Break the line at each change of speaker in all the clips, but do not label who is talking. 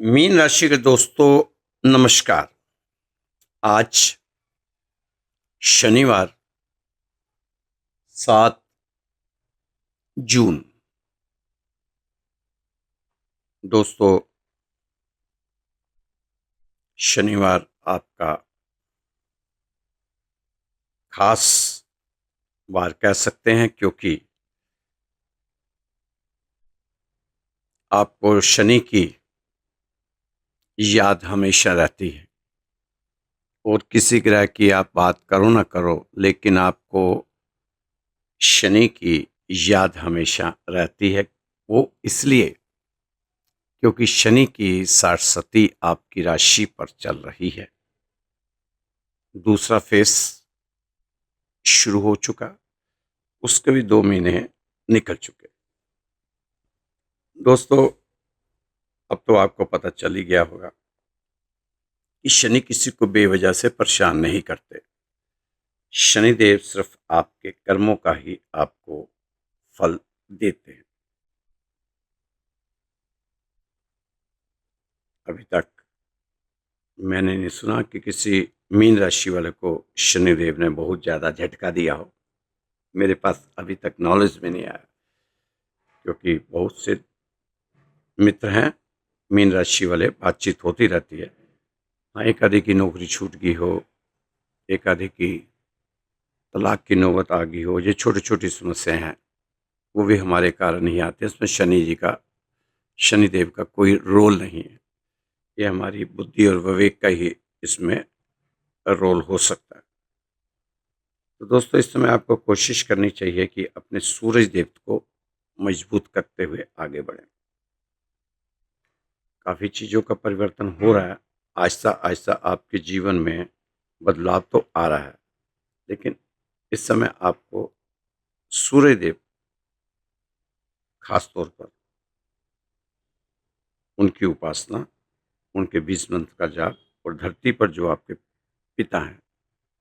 Mean राशि के दोस्तों, नमस्कार। आज शनिवार 7 जून। दोस्तों, शनिवार आपका खास वार कह सकते हैं, क्योंकि आपको शनि की याद हमेशा रहती है। और किसी ग्रह की आप बात करो ना करो, लेकिन आपको शनि की याद हमेशा रहती है। वो इसलिए क्योंकि शनि की सरस्वती आपकी राशि पर चल रही है। दूसरा फेस शुरू हो चुका, उसके भी 2 महीने निकल चुके। दोस्तों, अब तो आपको पता चल ही गया होगा कि शनि किसी को बेवजह से परेशान नहीं करते। शनिदेव सिर्फ आपके कर्मों का ही आपको फल देते हैं। अभी तक मैंने नहीं सुना कि किसी मीन राशि वाले को शनिदेव ने बहुत ज्यादा झटका दिया हो। मेरे पास अभी तक नॉलेज में नहीं आया, क्योंकि बहुत से मित्र हैं मीन राशि वाले, बातचीत होती रहती है। हाँ, एक आधे की नौकरी छूट गई हो, एक आधे की तलाक की नौबत आ गई हो, ये छोटी छोटी समस्याएं हैं, वो भी हमारे कारण ही आते हैं। इसमें शनिदेव का कोई रोल नहीं है। ये हमारी बुद्धि और विवेक का ही इसमें रोल हो सकता है। तो दोस्तों, इस समय आपको कोशिश करनी चाहिए कि अपने सूरज देव को मजबूत करते हुए आगे बढ़ें। काफ़ी चीज़ों का परिवर्तन हो रहा है। आहिस्ता आहिस्ता आपके जीवन में बदलाव तो आ रहा है, लेकिन इस समय आपको सूर्य देव खास तौर पर उनकी उपासना, उनके बीज मंत्र का जाप, और धरती पर जो आपके पिता हैं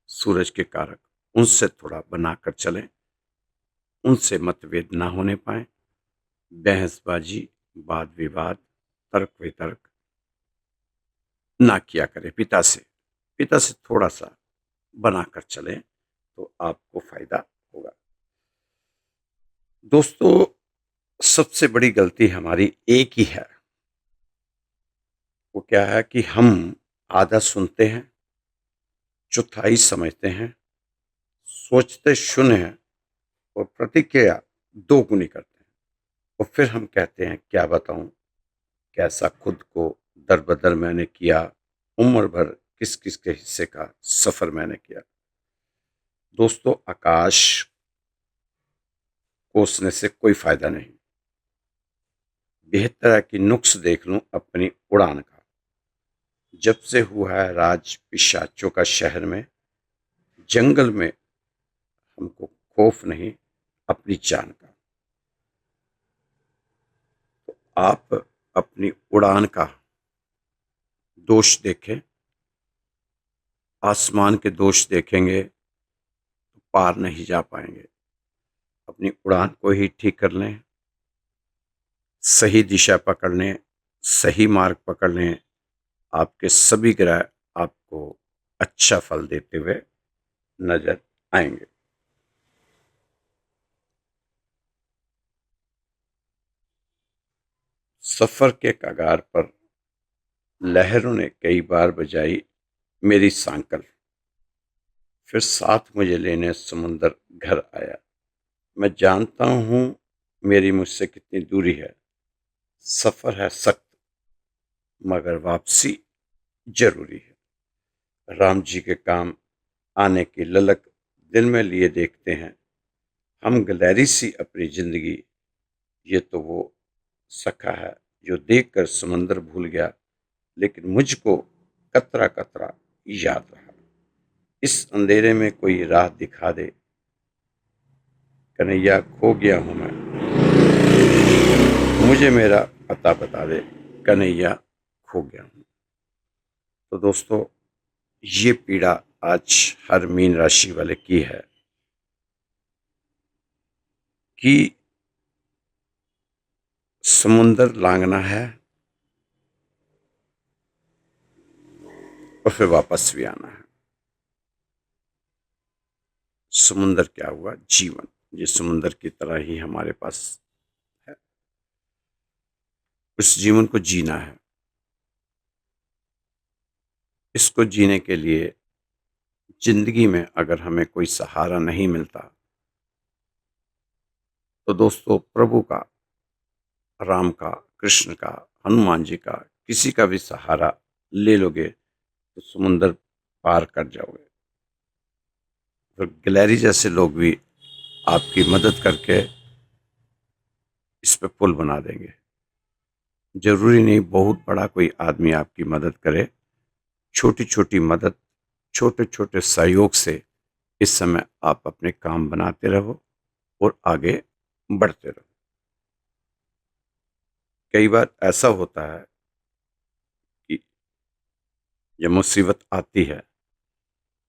सूरज के कारक, उनसे थोड़ा बनाकर चलें। उनसे मतभेद ना होने पाए, बहसबाजी, वाद विवाद, तर्क वितर्क ना किया करें। पिता से थोड़ा सा बनाकर चलें तो आपको फायदा होगा। दोस्तों, सबसे बड़ी गलती हमारी एक ही है। वो क्या है कि हम आधा सुनते हैं, चौथाई समझते हैं, सोचते शून्य हैं, और प्रतिक्रिया दोगुनी करते हैं। और फिर हम कहते हैं, क्या बताऊं कैसा खुद को दर बदर मैंने किया, उम्र भर किस किस के हिस्से का सफर मैंने किया। दोस्तों, आकाश कोसने से कोई फायदा नहीं। बेहतर है कि नुक्स देख लूं अपनी उड़ान का। जब से हुआ है राज पिशाचों का शहर में, जंगल में हमको खौफ नहीं अपनी जान का। आप अपनी उड़ान का दोष देखें। आसमान के दोष देखेंगे तो पार नहीं जा पाएंगे। अपनी उड़ान को ही ठीक कर लें, सही दिशा पकड़ लें, सही मार्ग पकड़ लें। आपके सभी ग्रह आपको अच्छा फल देते हुए नजर आएंगे। सफर के कगार पर लहरों ने कई बार बजाई मेरी सांकल, फिर साथ मुझे लेने समुंदर घर आया। मैं जानता हूं मेरी मुझसे कितनी दूरी है। सफर है सख्त, मगर वापसी जरूरी है। राम जी के काम आने की ललक दिल में लिए देखते हैं हम गलेरी सी अपनी जिंदगी। ये तो वो सखा है जो देखकर समंदर भूल गया, लेकिन मुझको कतरा कतरा याद रहा। इस अंधेरे में कोई राह दिखा दे, कन्हैया खो गया हूं मैं, मुझे मेरा पता बता दे, कन्हैया खो गया हूं। तो दोस्तों, ये पीड़ा आज हर मीन राशि वाले की है कि समुंदर लांघना है, और फिर वापस भी आना है। समुंदर क्या हुआ? जीवन। ये समुंदर की तरह ही हमारे पास है। उस जीवन को जीना है। इसको जीने के लिए जिंदगी में अगर हमें कोई सहारा नहीं मिलता तो दोस्तों प्रभु का, राम का, कृष्ण का, हनुमान जी का, किसी का भी सहारा ले लोगे तो समुंदर पार कर जाओगे। तो गिलहरी जैसे लोग भी आपकी मदद करके इस पे पुल बना देंगे। जरूरी नहीं बहुत बड़ा कोई आदमी आपकी मदद करे। छोटी छोटी मदद, छोटे छोटे सहयोग से इस समय आप अपने काम बनाते रहो और आगे बढ़ते रहो। कई बार ऐसा होता है कि जब मुसीबत आती है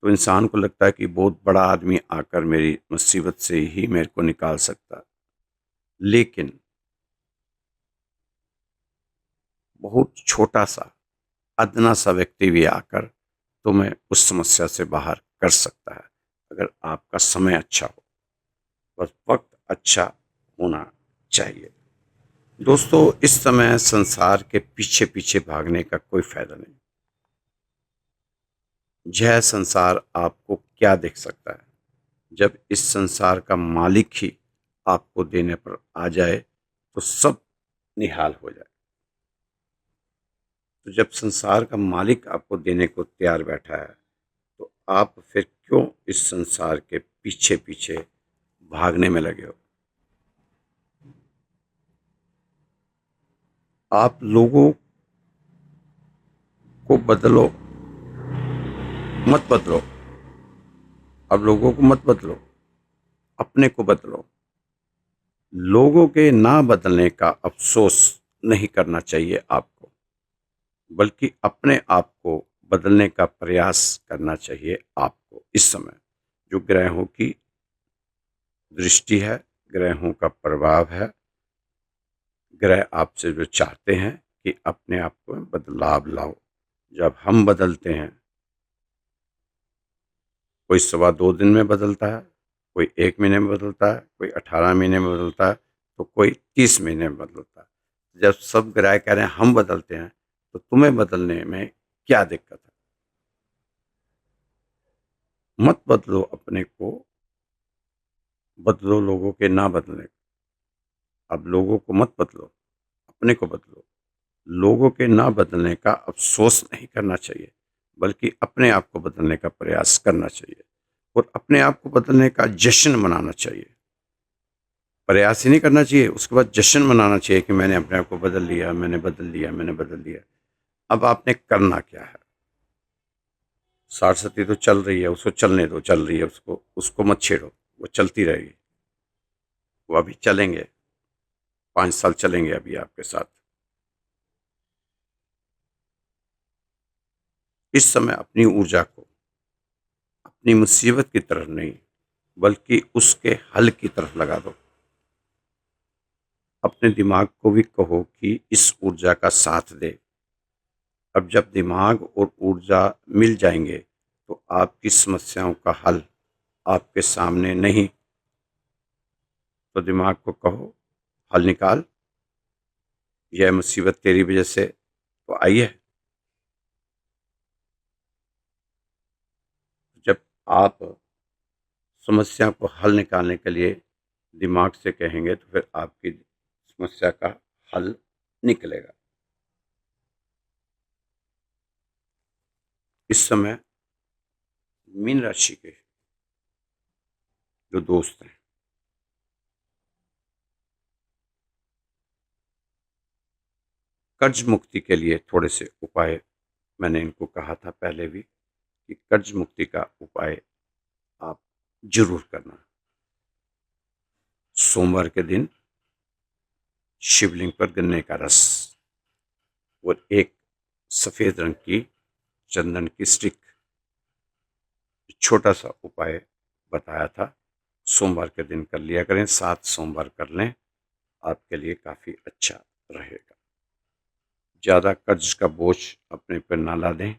तो इंसान को लगता है कि बहुत बड़ा आदमी आकर मेरी मुसीबत से ही मेरे को निकाल सकता है, लेकिन बहुत छोटा सा, अदना सा व्यक्ति भी आकर तुम्हें उस समस्या से बाहर कर सकता है, अगर आपका समय अच्छा हो। बस वक्त अच्छा होना चाहिए। दोस्तों इस समय संसार के पीछे पीछे भागने का कोई फायदा नहीं। यह संसार आपको क्या देख सकता है? जब इस संसार का मालिक ही आपको देने पर आ जाए तो सब निहाल हो जाए। तो जब संसार का मालिक आपको देने को तैयार बैठा है तो आप फिर क्यों इस संसार के पीछे पीछे भागने में लगे हो? आप लोगों को बदलो, मत बदलो। अब लोगों को मत बदलो, अपने को बदलो। लोगों के ना बदलने का अफसोस नहीं करना चाहिए आपको, बल्कि अपने आप को बदलने का प्रयास करना चाहिए आपको। इस समय जो ग्रहों की दृष्टि है, ग्रहों का प्रभाव है, ग्रह आपसे जो चाहते हैं कि अपने आप को बदलाव लाओ। जब हम बदलते हैं, कोई 2.25 दिन में बदलता है, कोई 1 महीने में बदलता है, कोई 18 महीने में बदलता है, तो कोई 30 महीने में बदलता है। जब सब ग्रह कह रहे हैं हम बदलते हैं तो तुम्हें बदलने में क्या दिक्कत है? मत बदलो अपने को, बदलो लोगों के ना बदलने को। अब लोगों को मत बदलो, अपने को बदलो। लोगों के ना बदलने का अफसोस नहीं करना चाहिए, बल्कि अपने आप को बदलने का प्रयास करना चाहिए और अपने आप को बदलने का जश्न मनाना चाहिए। प्रयास ही नहीं करना चाहिए, उसके बाद जश्न मनाना चाहिए कि मैंने अपने आप को बदल लिया, मैंने बदल लिया, मैंने बदल लिया। अब आपने करना क्या है? सारस्वती तो चल रही है, उसको चलने दो, चल रही है, उसको उसको मत छेड़ो, वो चलती रहेगी। वो अभी चलेंगे, 5 साल चलेंगे अभी आपके साथ। इस समय अपनी ऊर्जा को अपनी मुसीबत की तरफ नहीं, बल्कि उसके हल की तरफ लगा दो। अपने दिमाग को भी कहो कि इस ऊर्जा का साथ दे। अब जब दिमाग और ऊर्जा मिल जाएंगे तो आपकी समस्याओं का हल आपके सामने नहीं। तो दिमाग को कहो हल निकाल, यह मुसीबत तेरी वजह से तो आई है। जब आप समस्या को हल निकालने के लिए दिमाग से कहेंगे तो फिर आपकी समस्या का हल निकलेगा। इस समय मीन राशि के जो दोस्त हैं, कर्ज मुक्ति के लिए थोड़े से उपाय मैंने इनको कहा था पहले भी कि कर्ज मुक्ति का उपाय आप जरूर करना। सोमवार के दिन शिवलिंग पर गन्ने का रस और एक सफेद रंग की चंदन की स्टिक, छोटा सा उपाय बताया था, सोमवार के दिन कर लिया करें। 7 सोमवार कर लें, आपके लिए काफी अच्छा रहेगा। ज्यादा कर्ज का बोझ अपने पर ना ला दें।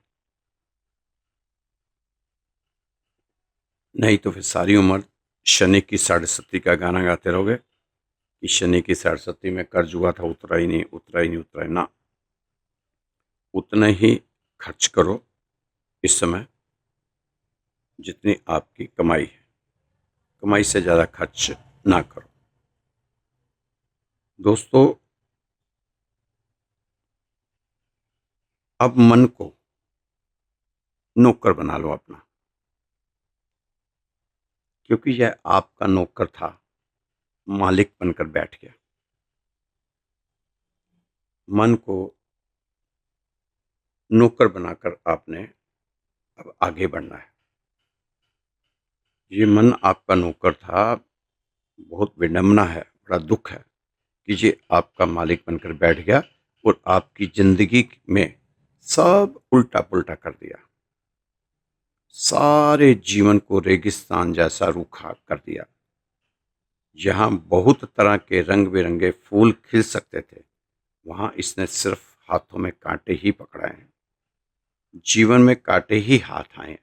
नहीं तो फिर सारी उम्र शनि की साढ़े सती का गाना गाते रहोगे कि शनि की साढ़े सती में कर्ज हुआ था, उतरा ही नहीं, उतरा ही नहीं, उतरा ही ना। उतना ही खर्च करो इस समय जितनी आपकी कमाई है। कमाई से ज़्यादा खर्च ना करो। दोस्तों, अब मन को नौकर बना लो अपना, क्योंकि यह आपका नौकर था, मालिक बनकर बैठ गया। मन को नौकर बनाकर आपने अब आगे बढ़ना है। ये मन आपका नौकर था। बहुत विडंबना है, बड़ा दुख है कि ये आपका मालिक बनकर बैठ गया और आपकी जिंदगी में सब उल्टा पुल्टा कर दिया। सारे जीवन को रेगिस्तान जैसा रूखा कर दिया। जहां बहुत तरह के रंग बिरंगे फूल खिल सकते थे, वहां इसने सिर्फ हाथों में कांटे ही पकड़ाए हैं। जीवन में कांटे ही हाथ आए।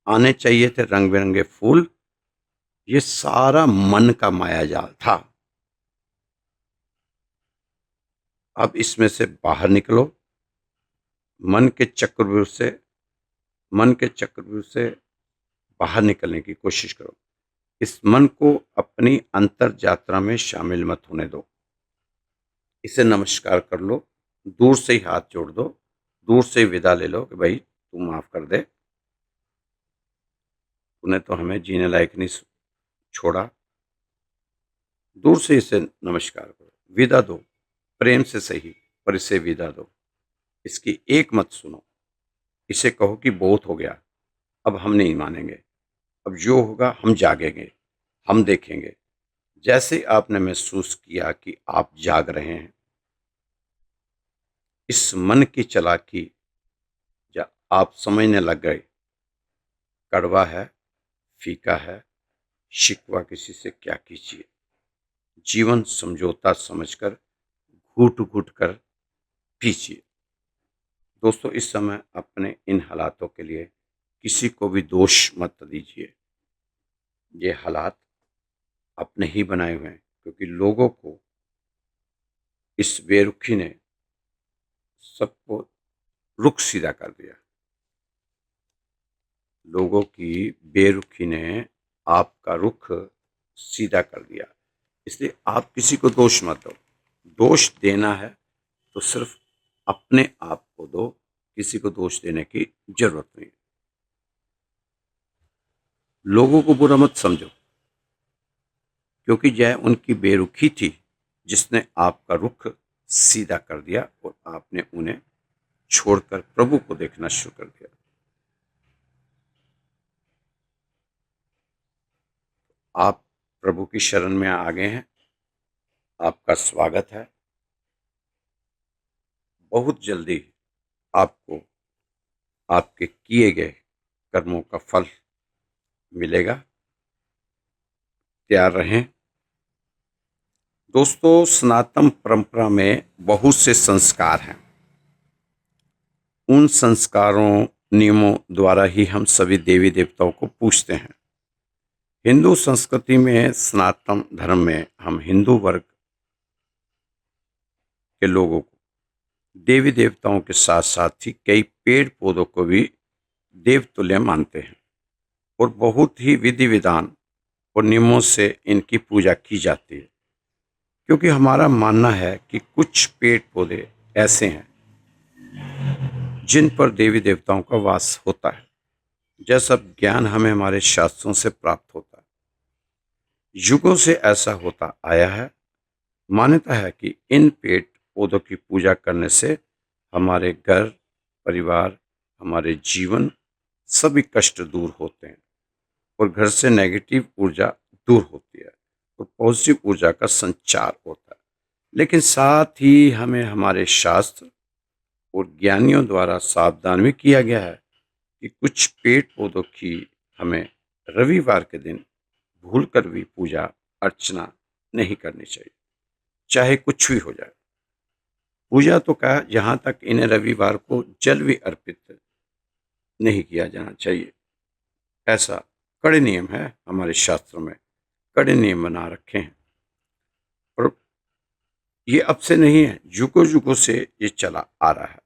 आने चाहिए थे रंग बिरंगे फूल। ये सारा मन का मायाजाल था। अब इसमें से बाहर निकलो। मन के चक्रव्यूह से मन के चक्रव्यूह से बाहर निकलने की कोशिश करो। इस मन को अपनी अंतर यात्रा में शामिल मत होने दो। इसे नमस्कार कर लो, दूर से ही हाथ जोड़ दो, दूर से ही विदा ले लो कि भाई तू माफ कर दे, तूने तो हमें जीने लायक नहीं छोड़ा। दूर से इसे नमस्कार करो, विदा दो, प्रेम से सही पर इसे विदा दो। इसकी एक मत सुनो। इसे कहो कि बहुत हो गया, अब हम नहीं मानेंगे। अब जो होगा हम जागेंगे, हम देखेंगे। जैसे आपने महसूस किया कि आप जाग रहे हैं, इस मन की चालाकी या आप समझने लग गए कड़वा है, फीका है, शिकवा किसी से क्या कीजिए। जीवन समझौता समझकर घूट घूट कर पीजिए। दोस्तों, इस समय अपने इन हालातों के लिए किसी को भी दोष मत दीजिए। ये हालात अपने ही बनाए हुए हैं, क्योंकि लोगों को इस बेरुखी ने सबको रुख सीधा कर दिया। लोगों की बेरुखी ने आपका रुख सीधा कर दिया। इसलिए आप किसी को दोष मत दो। दोष देना है तो सिर्फ अपने आप को दो, किसी को दोष देने की जरूरत नहीं। लोगों को बुरा मत समझो, क्योंकि यह उनकी बेरुखी थी जिसने आपका रुख सीधा कर दिया और आपने उन्हें छोड़कर प्रभु को देखना शुरू कर दिया। आप प्रभु की शरण में आ गए हैं। आपका स्वागत है। बहुत जल्दी आपको आपके किए गए कर्मों का फल मिलेगा। तैयार रहें। दोस्तों, सनातन परंपरा में बहुत से संस्कार हैं। उन संस्कारों नियमों द्वारा ही हम सभी देवी देवताओं को पूजते हैं। हिंदू संस्कृति में, सनातन धर्म में, हम हिंदू वर्ग के लोगों को देवी देवताओं के साथ साथ ही कई पेड़ पौधों को भी देवतुल्य मानते हैं और बहुत ही विधि विधान और नियमों से इनकी पूजा की जाती है। क्योंकि हमारा मानना है कि कुछ पेड़ पौधे ऐसे हैं जिन पर देवी देवताओं का वास होता है। यह सब ज्ञान हमें हमारे शास्त्रों से प्राप्त होता है। युगों से ऐसा होता आया है। मान्यता है कि इन पेड़ पौधों की पूजा करने से हमारे घर परिवार, हमारे जीवन सभी कष्ट दूर होते हैं और घर से नेगेटिव ऊर्जा दूर होती है और पॉजिटिव ऊर्जा का संचार होता है। लेकिन साथ ही हमें हमारे शास्त्र और ज्ञानियों द्वारा सावधान भी किया गया है कि कुछ पेड़ पौधों की हमें रविवार के दिन भूलकर भी पूजा अर्चना नहीं करनी चाहिए, चाहे कुछ भी हो जाए। पूजा तो कहा, जहां तक इन्हें रविवार को जल भी अर्पित नहीं किया जाना चाहिए, ऐसा कड़े नियम है, हमारे शास्त्रों में कड़े नियम बना रखे हैं। और ये अब से नहीं है, युगों युगों से ये चला आ रहा है।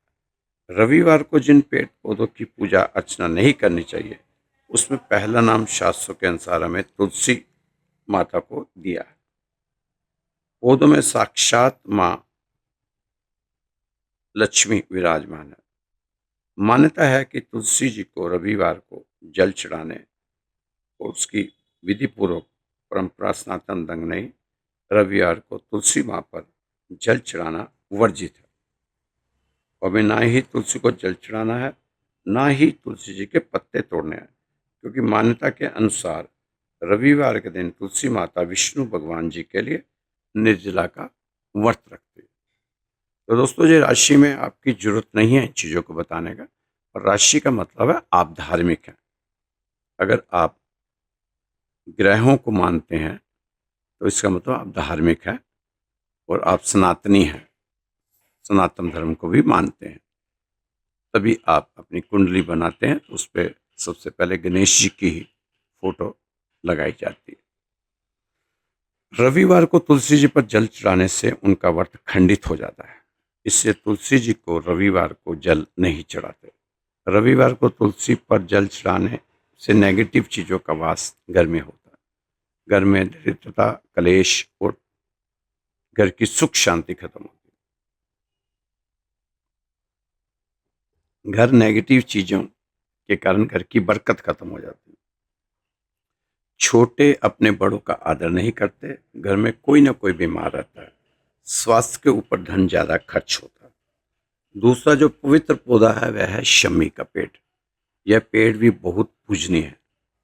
रविवार को जिन पेड़ पौधों की पूजा अर्चना नहीं करनी चाहिए, उसमें पहला नाम शास्त्रों के अनुसार हमें तुलसी माता को दिया है। पौधों में साक्षात माँ लक्ष्मी विराजमान है। मान्यता है कि तुलसी जी को रविवार को जल चढ़ाने और उसकी विधि पूर्वक परंपरा सनातन ढंग नहीं, रविवार को तुलसी माँ पर जल चढ़ाना वर्जित है। और हमें ना ही तुलसी को जल चढ़ाना है, ना ही तुलसी जी के पत्ते तोड़ने हैं, क्योंकि मान्यता के अनुसार रविवार के दिन तुलसी माता विष्णु भगवान जी के लिए निर्जला का व्रत रखती है। तो दोस्तों, ये राशि में आपकी जरूरत नहीं है इन चीज़ों को बताने का। और राशि का मतलब है आप धार्मिक हैं। अगर आप ग्रहों को मानते हैं तो इसका मतलब आप धार्मिक हैं और आप सनातनी हैं, सनातन धर्म को भी मानते हैं। तभी आप अपनी कुंडली बनाते हैं तो उस पर सबसे पहले गणेश जी की ही फोटो लगाई जाती है। रविवार को तुलसी जी पर जल चढ़ाने से उनका व्रत खंडित हो जाता है। इससे तुलसी जी को रविवार को जल नहीं चढ़ाते। रविवार को तुलसी पर जल चढ़ाने से नेगेटिव चीज़ों का वास घर में होता है। घर में दरिद्रता, कलेश और घर की सुख शांति खत्म होती है। घर नेगेटिव चीज़ों के कारण घर की बरकत खत्म हो जाती है। छोटे अपने बड़ों का आदर नहीं करते। घर में कोई ना कोई बीमार रहता है। स्वास्थ्य के ऊपर धन ज़्यादा खर्च होता है। दूसरा जो पवित्र पौधा है वह है शमी का पेड़। यह पेड़ भी बहुत पूजनीय है।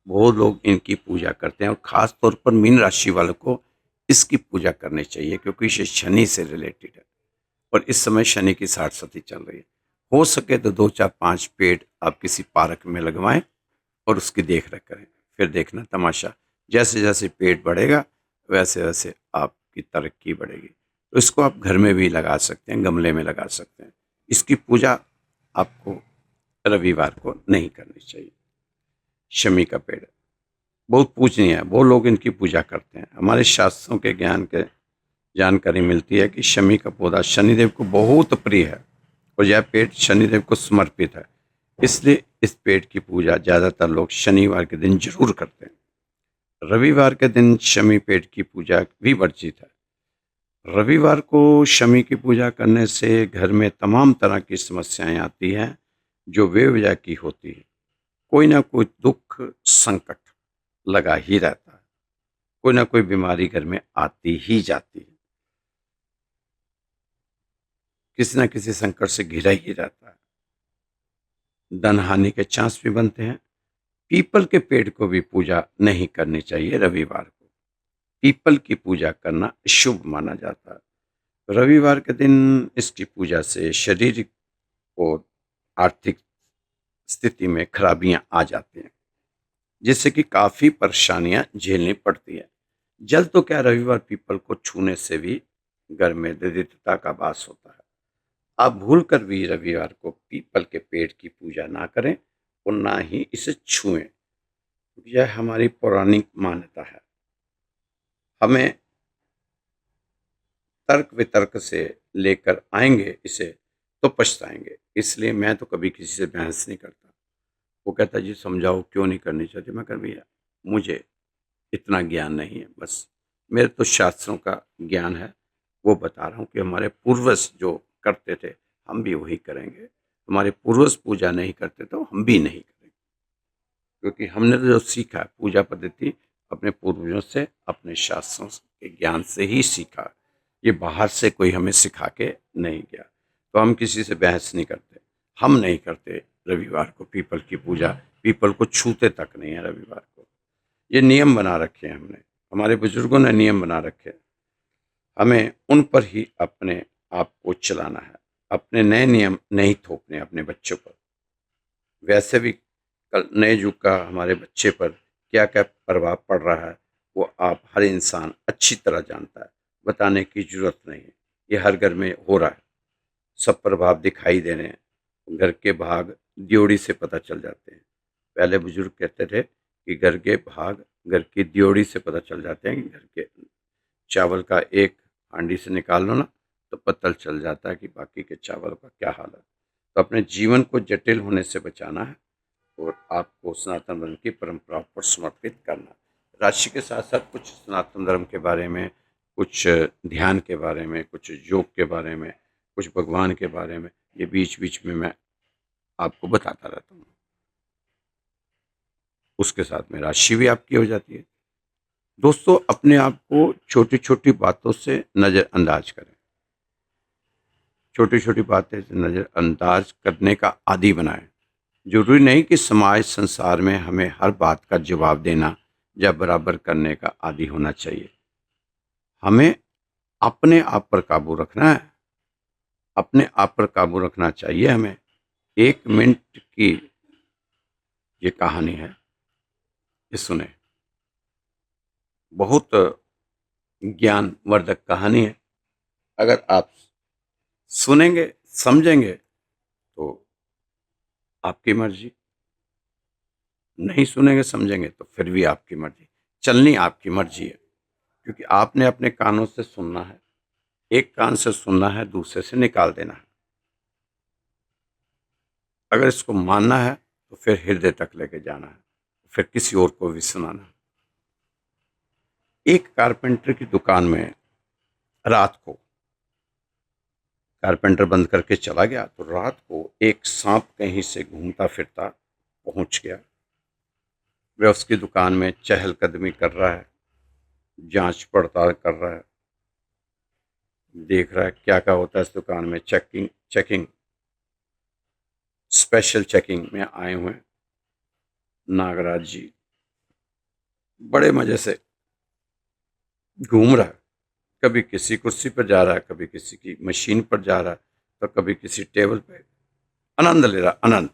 बहुत लोग इनकी पूजा करते हैं और ख़ास तौर पर मीन राशि वालों को इसकी पूजा करनी चाहिए, क्योंकि ये शनि से रिलेटेड है और इस समय शनि की 60 सती चल रही है। हो सके तो 2 4 5 पेड़ आप किसी पार्क में लगवाएं और उसकी देख रेख करें। फिर देखना तमाशा, जैसे जैसे पेड़ बढ़ेगा वैसे वैसे आपकी तरक्की बढ़ेगी। तो इसको आप घर में भी लगा सकते हैं, गमले में लगा सकते हैं। इसकी पूजा आपको रविवार को नहीं करनी चाहिए। शमी का पेड़ बहुत पूजनीय है, बहुत लोग इनकी पूजा करते हैं। हमारे शास्त्रों के ज्ञान के जानकारी मिलती है कि शमी का पौधा शनिदेव को बहुत प्रिय है और यह पेड़ शनिदेव को समर्पित है। इसलिए इस पेड़ की पूजा ज़्यादातर लोग शनिवार के दिन जरूर करते हैं। रविवार के दिन शमी पेड़ की पूजा भी वर्जित है। रविवार को शमी की पूजा करने से घर में तमाम तरह की समस्याएं आती हैं जो बेवजह की होती है। कोई ना कोई दुख संकट लगा ही रहता है। कोई ना कोई बीमारी घर में आती ही जाती है। किसी न किसी संकट से घिरा ही रहता है। धन हानि के चांस भी बनते हैं। पीपल के पेड़ को भी पूजा नहीं करनी चाहिए रविवार को। पीपल की पूजा करना शुभ माना जाता है। रविवार के दिन इसकी पूजा से शारीरिक और आर्थिक स्थिति में खराबियां आ जाती हैं, जिससे कि काफ़ी परेशानियां झेलनी पड़ती है। जल तो क्या, रविवार पीपल को छूने से भी घर में दरिद्रता का वास होता है। आप भूल कर भी रविवार को पीपल के पेड़ की पूजा ना करें और ना ही इसे छुएं। यह हमारी पौराणिक मान्यता है। हमें तर्क वितर्क से लेकर आएंगे इसे तो पछताएंगे। इसलिए मैं तो कभी किसी से बहस नहीं करता। वो कहता जी समझाओ क्यों नहीं करनी चाहिए। मैं कर भैया मुझे इतना ज्ञान नहीं है, बस मेरे तो शास्त्रों का ज्ञान है, वो बता रहा हूँ कि हमारे पूर्वज जो करते थे हम भी वही करेंगे। हमारे पूर्वज पूजा नहीं करते तो हम भी नहीं करेंगे, क्योंकि हमने तो जो सीखा है पूजा पद्धति अपने पूर्वजों से, अपने शास्त्रों के ज्ञान से ही सीखा। ये बाहर से कोई हमें सिखा के नहीं गया। तो हम किसी से बहस नहीं करते। हम नहीं करते रविवार को पीपल की पूजा, पीपल को छूते तक नहीं है रविवार को। ये नियम बना रखे हैं हमने, हमारे बुजुर्गों ने नियम बना रखे। हमें उन पर ही अपने आप को चलाना है। अपने नए नियम नहीं थोपने अपने बच्चों पर। वैसे भी कल नए युग का हमारे बच्चे पर क्या क्या प्रभाव पड़ रहा है वो आप हर इंसान अच्छी तरह जानता है। बताने की जरूरत नहीं है, ये हर घर में हो रहा है। सब प्रभाव दिखाई दे रहे हैं। घर के भाग ड्योढ़ी से पता चल जाते हैं। पहले बुजुर्ग कहते थे कि घर के भाग घर की ड्योढ़ी से पता चल जाते हैं कि घर के चावल का एक हांडी से निकाल लो ना तो पता चल जाता है कि बाकी के चावल का क्या हाल है। तो अपने जीवन को जटिल होने से बचाना है और आपको सनातन धर्म की परंपराओं पर समर्पित करना। राशि के साथ साथ कुछ सनातन धर्म के बारे में, कुछ ध्यान के बारे में, कुछ योग के बारे में, कुछ भगवान के बारे में, ये बीच बीच में मैं आपको बताता रहता हूँ। उसके साथ में राशि भी आपकी हो जाती है। दोस्तों, अपने आप को छोटी छोटी बातों से नज़रअंदाज करें। छोटी छोटी बातें से नज़रअंदाज करने का आदी बनाएं। जरूरी नहीं कि समाज संसार में हमें हर बात का जवाब देना या बराबर करने का आदी होना चाहिए। हमें अपने आप पर काबू रखना है। अपने आप पर काबू रखना चाहिए हमें। 1 मिनट की ये कहानी है, ये सुने। बहुत ज्ञानवर्धक कहानी है। अगर आप सुनेंगे, समझेंगे तो आपकी मर्जी, नहीं सुनेंगे, समझेंगे तो फिर भी आपकी मर्जी। चलनी आपकी मर्जी है, क्योंकि आपने अपने कानों से सुनना है। एक कान से सुनना है, दूसरे से निकाल देना है। अगर इसको मानना है तो फिर हृदय तक लेके जाना है, फिर किसी और को भी सुनाना है। एक कारपेंटर की दुकान में रात को कारपेंटर बंद करके चला गया तो रात को एक सांप कहीं से घूमता फिरता पहुंच गया। वह उसकी दुकान में चहलकदमी कर रहा है, जांच पड़ताल कर रहा है, देख रहा है क्या क्या होता है इस दुकान में। चेकिंग स्पेशल चेकिंग में आए हुए नागराज जी बड़े मजे से घूम रहा है। कभी किसी कुर्सी पर जा रहा है, कभी किसी की मशीन पर जा रहा है, तो कभी किसी टेबल पे आनंद ले रहा, आनंद,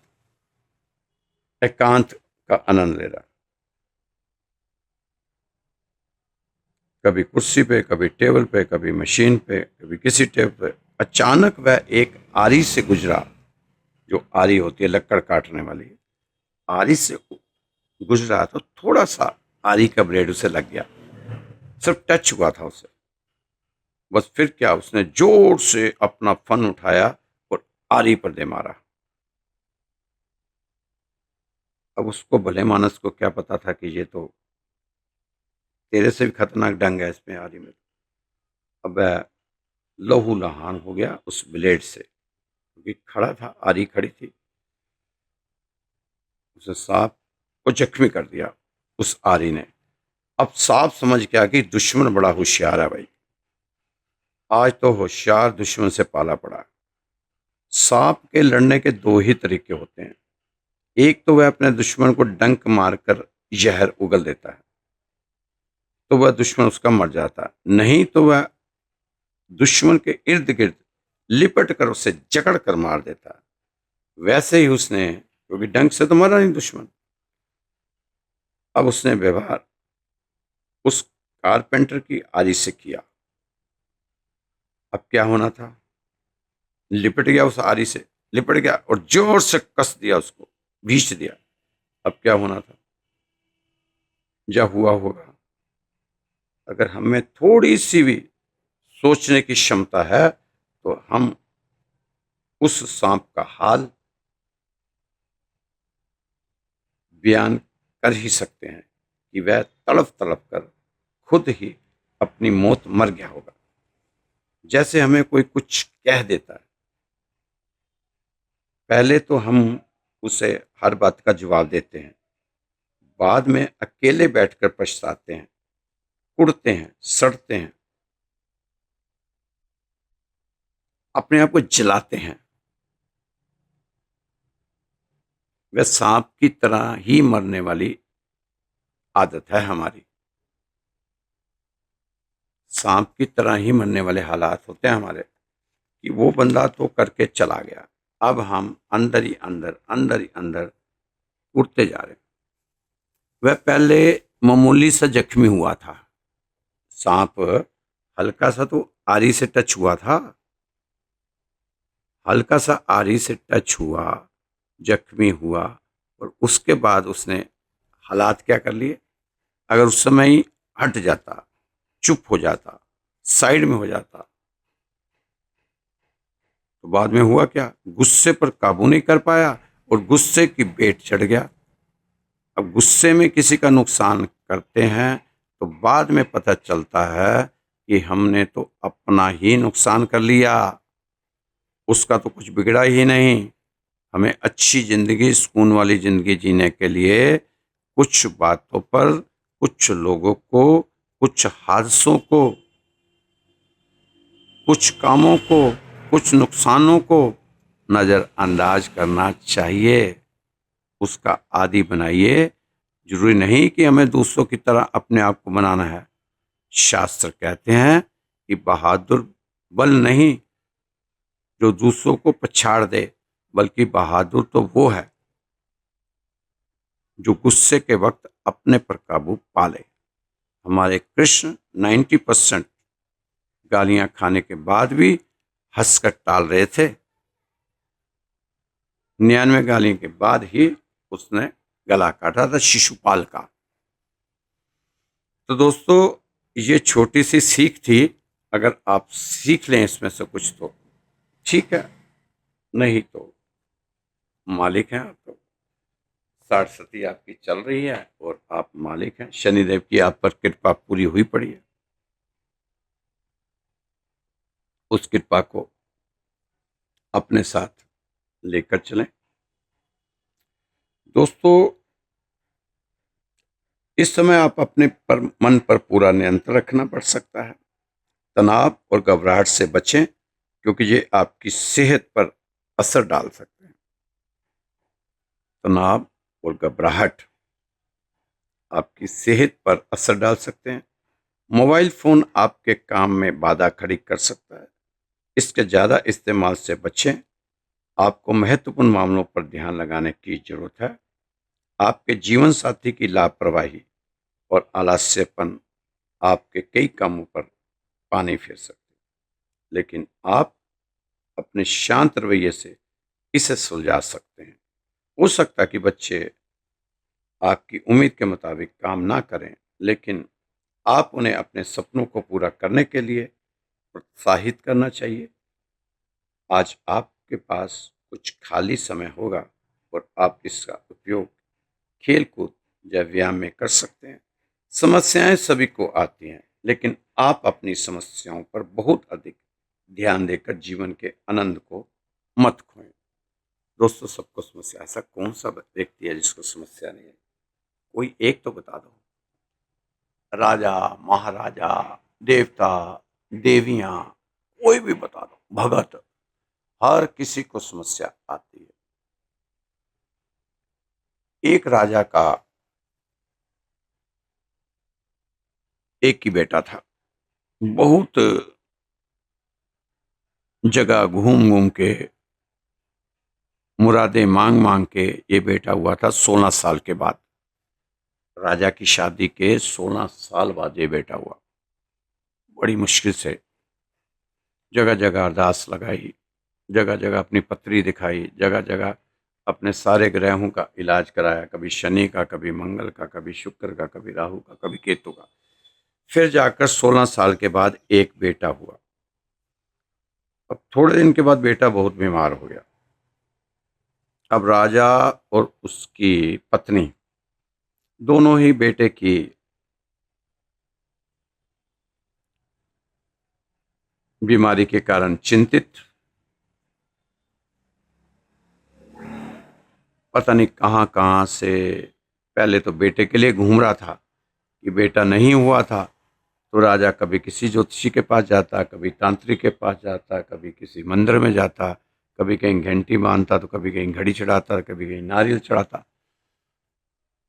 एकांत का आनंद ले रहा। कभी कुर्सी पे, कभी टेबल पे, कभी मशीन पे, कभी किसी टेबल पे। अचानक वह एक आरी से गुजरा। जो आरी होती है लकड़ काटने वाली, आरी से गुजरा तो थोड़ा सा आरी का ब्लेड उसे लग गया, सिर्फ टच हुआ था उसे। बस फिर क्या, उसने जोर से अपना फन उठाया और आरी पर दे मारा। अब उसको भले मानस को क्या पता था कि ये तो तेरे से भी खतरनाक डंग है इसमें, आरी में। अब वह लहू लहान हो गया उस ब्लेड से, क्योंकि खड़ा था, आरी खड़ी थी। उसे सांप को जख्मी कर दिया उस आरी ने। अब सांप समझ गया कि दुश्मन बड़ा होशियार है भाई, आज तो होशियार दुश्मन से पाला पड़ा। सांप के लड़ने के दो ही तरीके होते हैं। एक तो वह अपने दुश्मन को डंक मारकर जहर उगल देता है, तो वह दुश्मन उसका मर जाता है। नहीं तो वह दुश्मन के इर्द गिर्द लिपट कर उसे जकड़ कर मार देता है। वैसे ही उसने, क्योंकि डंक से तो मरा नहीं दुश्मन, अब उसने व्यवहार उस कारपेंटर की आरी से किया। अब क्या होना था, लिपट गया उस आरी से, लिपट गया और जोर से कस दिया, उसको भींच दिया। अब क्या होना था, जब हुआ होगा। अगर हमें थोड़ी सी भी सोचने की क्षमता है तो हम उस सांप का हाल बयान कर ही सकते हैं कि वह तड़प तड़प कर खुद ही अपनी मौत मर गया होगा। जैसे हमें कोई कुछ कह देता है, पहले तो हम उसे हर बात का जवाब देते हैं, बाद में अकेले बैठकर पछताते हैं, कुड़ते हैं, सड़ते हैं, अपने आप को जलाते हैं। वह सांप की तरह ही मरने वाली आदत है हमारी। सांप की तरह ही मरने वाले हालात होते हैं हमारे, कि वो बंदा तो करके चला गया, अब हम अंदर ही अंदर, अंदर ही अंदर उड़ते जा रहे हैं। वह पहले मामूली सा जख्मी हुआ था, सांप हल्का सा तो आरी से टच हुआ था, हल्का सा आरी से टच हुआ, जख्मी हुआ, और उसके बाद उसने हालात क्या कर लिए, अगर उस समय ही हट जाता, चुप हो जाता, साइड में हो जाता, तो बाद में हुआ क्या, गुस्से पर काबू नहीं कर पाया और गुस्से की भेंट चढ़ गया। अब गुस्से में किसी का नुकसान करते हैं तो बाद में पता चलता है कि हमने तो अपना ही नुकसान कर लिया, उसका तो कुछ बिगड़ा ही नहीं। हमें अच्छी ज़िंदगी, सुकून वाली ज़िंदगी जीने के लिए कुछ बातों पर, कुछ लोगों को, कुछ हादसों को, कुछ कामों को, कुछ नुकसानों को नज़रअंदाज करना चाहिए। उसका आदी बनाइए। ज़रूरी नहीं कि हमें दूसरों की तरह अपने आप को बनाना है। शास्त्र कहते हैं कि बहादुर बल नहीं जो दूसरों को पछाड़ दे, बल्कि बहादुर तो वो है जो गुस्से के वक्त अपने पर काबू पा ले। हमारे कृष्ण 90% गालियां खाने के बाद भी हंसकर टाल रहे थे। 99 गालियों के बाद ही उसने गला काटा था शिशुपाल का। तो दोस्तों, ये छोटी सी सीख थी। अगर आप सीख लें इसमें से कुछ तो ठीक है, नहीं तो मालिक हैं आप। तो 60 आपकी चल रही है और आप मालिक हैं। शनिदेव की आप पर कृपा पूरी हुई पड़ी है। उस कृपा को अपने साथ लेकर चलें। दोस्तों, इस समय आप अपने पर मन पर पूरा नियंत्रण रखना पड़ सकता है। तनाव और घबराहट से बचें, क्योंकि ये आपकी सेहत पर असर डाल सकते हैं। तनाव और घबराहट आपकी सेहत पर असर डाल सकते हैं। मोबाइल फ़ोन आपके काम में बाधा खड़ी कर सकता है। इसके ज़्यादा इस्तेमाल से बचें। आपको महत्वपूर्ण मामलों पर ध्यान लगाने की ज़रूरत है। आपके जीवन साथी की लापरवाही और आलस्यपन आपके कई कामों पर पानी फेर सकते हैं, लेकिन आप अपने शांत रवैये से इसे सुलझा सकते हैं। हो सकता है कि बच्चे आपकी उम्मीद के मुताबिक काम ना करें, लेकिन आप उन्हें अपने सपनों को पूरा करने के लिए प्रोत्साहित करना चाहिए। आज आपके पास कुछ खाली समय होगा और आप इसका उपयोग खेल कूद या व्यायाम में कर सकते हैं। समस्याएं सभी को आती हैं, लेकिन आप अपनी समस्याओं पर बहुत अधिक ध्यान देकर जीवन के आनंद को मत खोएं। दोस्तों, सबको समस्या, ऐसा कौन सा व्यक्ति है जिसको समस्या नहीं है? कोई एक तो बता दो। राजा, महाराजा, देवता, देवियां, कोई भी बता दो, भगत, हर किसी को समस्या आती है। एक राजा का एक ही बेटा था। बहुत जगह घूम घूम के, मुरादें मांग मांग के ये बेटा हुआ था 16 साल के बाद। राजा की शादी के 16 साल बाद ये बेटा हुआ। बड़ी मुश्किल से जगह जगह अरदास लगाई, जगह जगह अपनी पत्री दिखाई, जगह जगह अपने सारे ग्रहों का इलाज कराया, कभी शनि का, कभी मंगल का, कभी शुक्र का, कभी राहु का, कभी केतु का। फिर जाकर 16 साल के बाद एक बेटा हुआ। अब थोड़े दिन के बाद बेटा बहुत बीमार हो गया। अब राजा और उसकी पत्नी दोनों ही बेटे की बीमारी के कारण चिंतित। पता नहीं कहाँ कहाँ से पहले तो बेटे के लिए घूम रहा था कि बेटा नहीं हुआ था, तो राजा कभी किसी ज्योतिषी के पास जाता, कभी तांत्रिक के पास जाता, कभी किसी मंदिर में जाता, कभी कहीं घंटी बांधता, तो कभी कहीं घड़ी चढ़ाता, कभी कहीं नारियल चढ़ाता।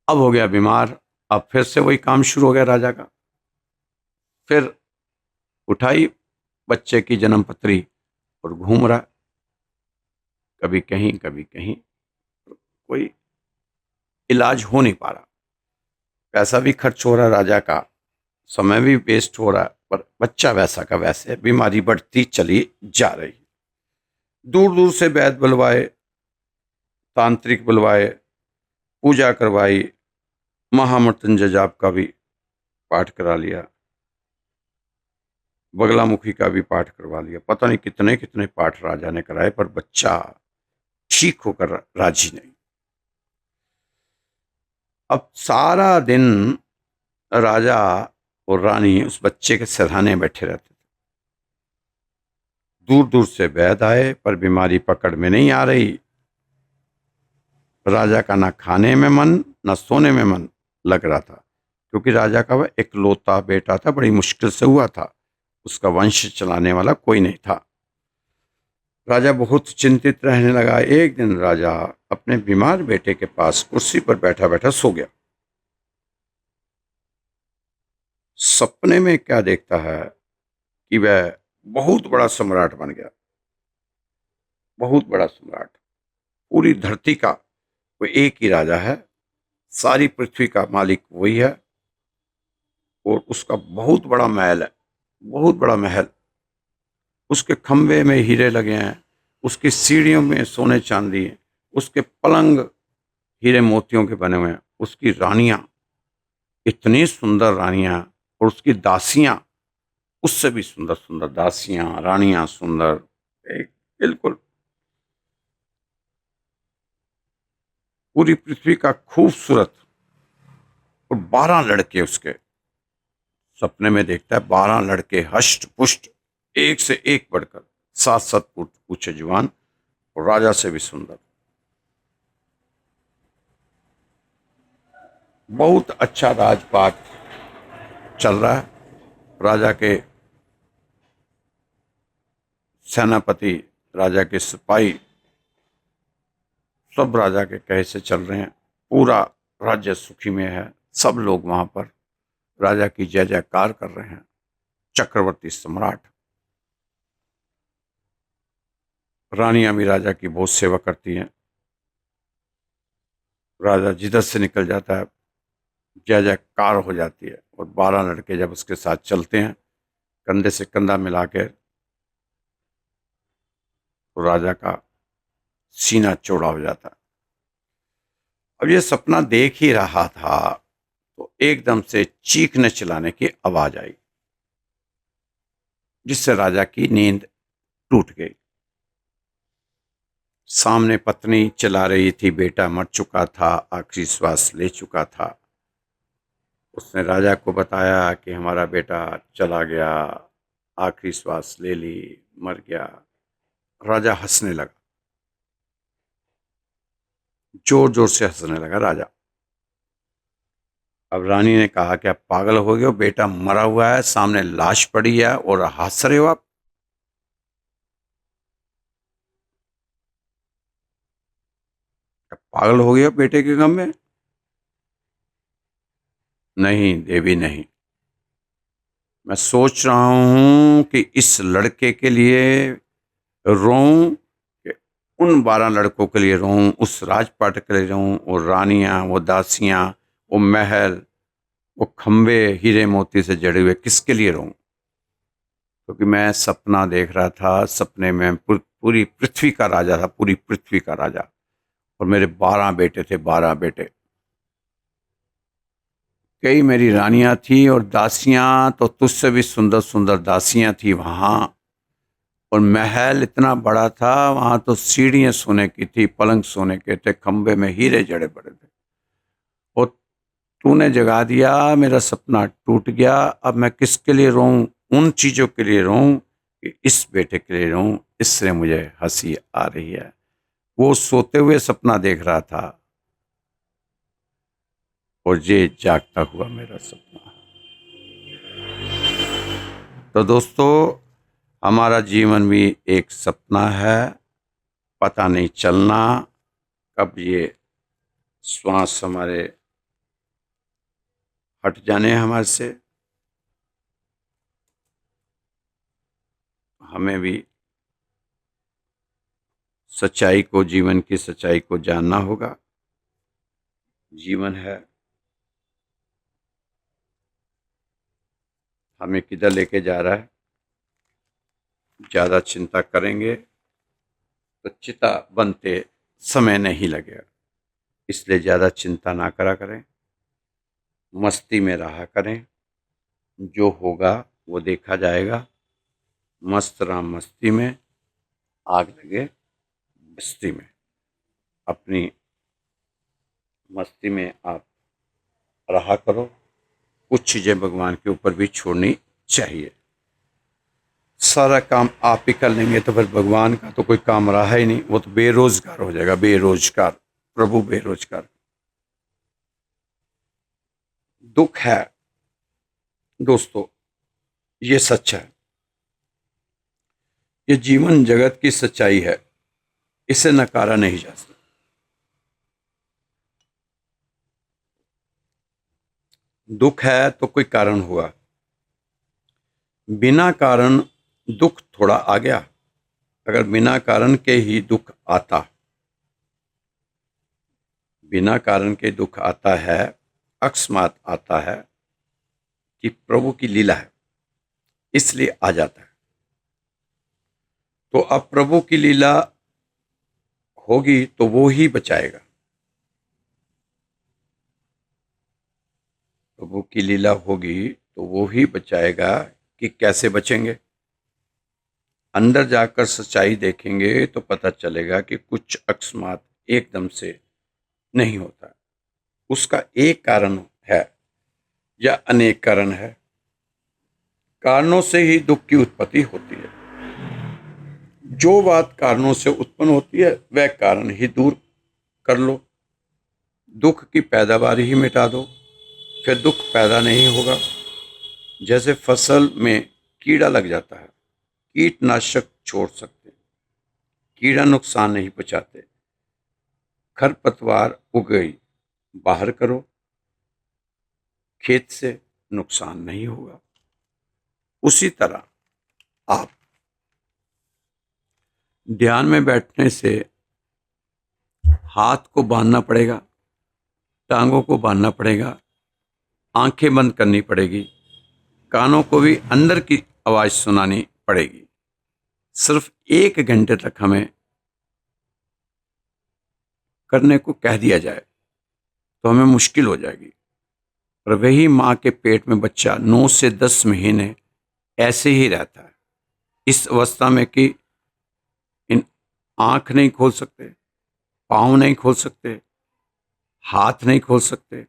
अब हो गया बीमार। अब फिर से वही काम शुरू हो गया राजा का। फिर उठाई बच्चे की जन्म पत्री और घूम रहा, कभी कहीं कभी कहीं। कोई इलाज हो नहीं पा रहा, पैसा भी खर्च हो रहा राजा का, समय भी वेस्ट हो रहा, पर बच्चा वैसा का वैसे, बीमारी बढ़ती चली जा रही। दूर दूर से वैद्य बुलवाए, तांत्रिक बुलवाए, पूजा करवाई, महामृत्युंजय जाप का भी पाठ करा लिया, बगलामुखी का भी पाठ करवा लिया। पता नहीं कितने कितने पाठ राजा ने कराए, पर बच्चा ठीक होकर राजी नहीं। अब सारा दिन राजा और रानी उस बच्चे के सिरहाने बैठे रहते थे। दूर दूर से वैद्य आए, पर बीमारी पकड़ में नहीं आ रही। राजा का ना खाने में मन, ना सोने में मन लग रहा था, क्योंकि राजा का वह इकलौता बेटा था, बड़ी मुश्किल से हुआ था। उसका वंश चलाने वाला कोई नहीं था। राजा बहुत चिंतित रहने लगा। एक दिन राजा अपने बीमार बेटे के पास कुर्सी पर बैठा बैठा सो गया। सपने में क्या देखता है कि वह बहुत बड़ा सम्राट बन गया, बहुत बड़ा सम्राट। पूरी धरती का वो एक ही राजा है, सारी पृथ्वी का मालिक वही है, और उसका बहुत बड़ा महल है, बहुत बड़ा महल। उसके खंभे में हीरे लगे हैं, उसकी सीढ़ियों में सोने चांदी है, उसके पलंग हीरे मोतियों के बने हुए हैं। उसकी रानियां इतनी सुंदर रानियां, और उसकी दासियां उससे भी सुंदर सुंदर दासियां, रानियां सुंदर, एक बिल्कुल पूरी पृथ्वी का खूबसूरत। और 12 लड़के उसके सपने में देखता है, 12 लड़के हष्ट पुष्ट, एक से एक बढ़कर, 7-7 फुट ऊंचे जवान, और राजा से भी सुंदर। बहुत अच्छा राजपाट चल रहा है। राजा के सेनापति, राजा के सिपाही सब राजा के कहे से चल रहे हैं। पूरा राज्य सुखी में है। सब लोग वहां पर राजा की जय जयकार कर रहे हैं। चक्रवर्ती सम्राट, रानियां भी राजा की बहुत सेवा करती हैं। राजा जिधर से निकल जाता है जय जयकार हो जाती है। और 12 लड़के जब उसके साथ चलते हैं, कंधे से कंधा मिला के, तो राजा का सीना चौड़ा हो जाता है। अब ये सपना देख ही रहा था, तो एकदम से चीखने चिल्लाने की आवाज आई, जिससे राजा की नींद टूट गई। सामने पत्नी चिल्ला रही थी, बेटा मर चुका था, आखिरी श्वास ले चुका था। उसने राजा को बताया कि हमारा बेटा चला गया, आखिरी श्वास ले ली, मर गया। राजा हंसने लगा, जोर जोर से हंसने लगा राजा। अब रानी ने कहा कि आप पागल हो गए हो, बेटा मरा हुआ है, सामने लाश पड़ी है और हंस रहे हो आप। पागल हो गए हो बेटे के गम में? नहीं देवी नहीं, मैं सोच रहा हूं कि इस लड़के के लिए रोऊं, कि उन 12 लड़कों के लिए रोऊं, उस राजपाट के लिए रोऊं, वो रानियां, वो दासियां, वो महल, वो खंबे हीरे मोती से जड़े हुए, किसके लिए रोऊं? क्योंकि मैं सपना देख रहा था, सपने में पूरी पृथ्वी का राजा था, पूरी पृथ्वी का राजा, और मेरे 12 बेटे थे, 12 बेटे। कई मेरी रानियां थी, और दासियां तो तुझसे भी सुंदर सुंदर दासियां थी वहां। और महल इतना बड़ा था, वहां तो सीढ़ियां सोने की थी, पलंग सोने के थे, खंबे में हीरे जड़े पड़े थे। और तूने जगा दिया, मेरा सपना टूट गया। अब मैं किसके लिए रोऊं? उन चीजों के लिए रोऊं कि इस बेटे के लिए रोऊं? इससे मुझे हंसी आ रही है। वो सोते हुए सपना देख रहा था, और ये जागता हुआ मेरा सपना। तो दोस्तों, हमारा जीवन भी एक सपना है। पता नहीं चलना कब ये श्वास हमारे हट जाने हमारे से। हमें भी सच्चाई को, जीवन की सच्चाई को जानना होगा। जीवन है, हमें किधर लेके जा रहा है। ज़्यादा चिंता करेंगे तो चिता बनते समय नहीं लगेगा, इसलिए ज़्यादा चिंता ना करा करें। मस्ती में रहा करें, जो होगा वो देखा जाएगा। मस्त राम मस्ती में, आग लगे बस्ती में। अपनी मस्ती में आप रहा करो, कुछ चीज़ें भगवान के ऊपर भी छोड़नी चाहिए। सारा काम आप ही कर लेंगे तो फिर भगवान का तो कोई काम रहा ही नहीं, वो तो बेरोजगार हो जाएगा, बेरोजगार, प्रभु बेरोजगार। दुख है दोस्तों, ये सच है, ये जीवन जगत की सच्चाई है, इसे नकारा नहीं जा सकता। दुख है तो कोई कारण हुआ, बिना कारण दुख थोड़ा आ गया। अगर बिना कारण के ही दुख आता, बिना कारण के दुख आता है, अकस्मात आता है कि प्रभु की लीला है इसलिए आ जाता है। तो अब प्रभु की लीला होगी तो वो ही बचाएगा। प्रभु की लीला होगी तो वो ही बचाएगा। कि कैसे बचेंगे? अंदर जाकर सच्चाई देखेंगे तो पता चलेगा कि कुछ अकस्मात एकदम से नहीं होता, उसका एक कारण है या अनेक कारण है। कारणों से ही दुख की उत्पत्ति होती है। जो बात कारणों से उत्पन्न होती है वह कारण ही दूर कर लो, दुख की पैदावार ही मिटा दो, फिर दुख पैदा नहीं होगा। जैसे फसल में कीड़ा लग जाता है, कीटनाशक छोड़ सकते, कीड़ा नुकसान नहीं पहुंचाते। खरपतवार उग गई, बाहर करो, खेत से नुकसान नहीं होगा। उसी तरह आप ध्यान में बैठने से हाथ को बांधना पड़ेगा, टांगों को बांधना पड़ेगा, आंखें बंद करनी पड़ेगी, कानों को भी अंदर की आवाज सुनानी पड़ेगी। सिर्फ 1 घंटे तक हमें करने को कह दिया जाए तो हमें मुश्किल हो जाएगी। और वही माँ के पेट में बच्चा 9 से 10 महीने ऐसे ही रहता है, इस अवस्था में कि इन आंख नहीं खोल सकते, पाँव नहीं खोल सकते, हाथ नहीं खोल सकते,